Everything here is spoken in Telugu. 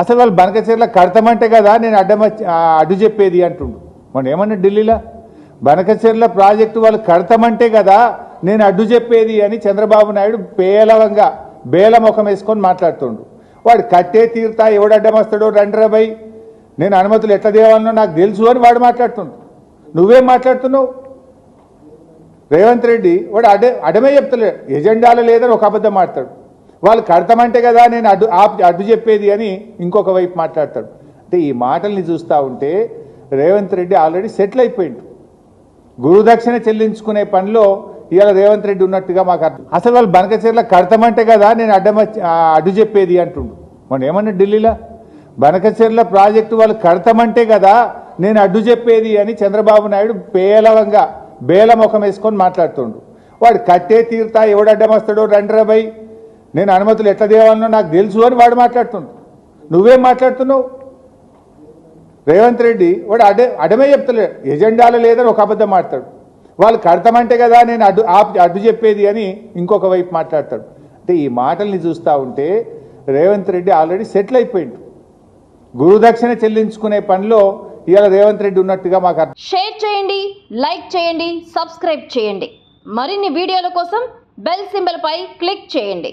అసలు వాళ్ళు బనకచెర్ల కడతామంటే కదా నేను అడ్డు చెప్పేది అంటుండు. మనం ఏమన్నా ఢిల్లీలో బనకచెర్ల ప్రాజెక్టు వాళ్ళు కడతామంటే కదా నేను అడ్డు చెప్పేది అని చంద్రబాబు నాయుడు పేలవంగా బేలముఖం వేసుకొని మాట్లాడుతుండు. వాడు కట్టే తీరుతా ఎవడు అడ్డం వస్తాడో రండ్రబై నేను అనుమతులు ఎట్లా దేవాలనో నాకు తెలుసు అని వాడు మాట్లాడుతుండు. నువ్వేం మాట్లాడుతున్నావు? రేవంత్ రెడ్డి వాడు అడమే చెప్తలేడు, ఎజెండాలో లేదని ఒక అబద్ధం మాట్లాడు. వాళ్ళు కడతామంటే కదా నేను అడ్డు చెప్పేది అని ఇంకొక వైపు మాట్లాడతాడు. అంటే ఈ మాటల్ని చూస్తూ ఉంటే రేవంత్ రెడ్డి ఆల్రెడీ సెటిల్ అయిపోయిండు. గురుదక్షిణ చెల్లించుకునే పనిలో ఇవాళ రేవంత్ రెడ్డి ఉన్నట్టుగా మాకు అర్థం. అసలు వాళ్ళు బనకచెర్ల కడతామంటే కదా నేను అడ్డు చెప్పేది అంటుండు. మనం ఏమన్నా ఢిల్లీలో బనకచెర్ల ప్రాజెక్టు వాళ్ళు కడతామంటే కదా నేను అడ్డు చెప్పేది అని చంద్రబాబు నాయుడు పేలవంగా బేలముఖం వేసుకొని మాట్లాడుతుండు. వాడు కట్టే తీరుతా ఎవడు అడ్డం వస్తాడో రండ్రబై నేను అనుమతులు ఎట్లా దేవాలనో నాకు తెలుసు అని వాడు మాట్లాడుతుండు. నువ్వేం మాట్లాడుతున్నావు? రేవంత్ రెడ్డి వాడు అడమే చెప్తలేడు, ఎజెండాలో లేదని ఒక అబద్ధం మాట్లాడు. వాళ్ళు కడతామంటే కదా నేను అడ్డు చెప్పేది అని ఇంకొక వైపు మాట్లాడతాడు. అంటే ఈ మాటల్ని చూస్తూ ఉంటే రేవంత్ రెడ్డి ఆల్రెడీ సెటిల్ అయిపోయిండు. గురుదక్షిణ చెల్లించుకునే పనిలో ఇవాళ రేవంత్ రెడ్డి ఉన్నట్టుగా మాకు అర్థం. షేర్ చేయండి, లైక్ చేయండి, సబ్స్క్రైబ్ చేయండి. మరిన్ని వీడియోల కోసం బెల్ సింబల్ పై క్లిక్ చేయండి.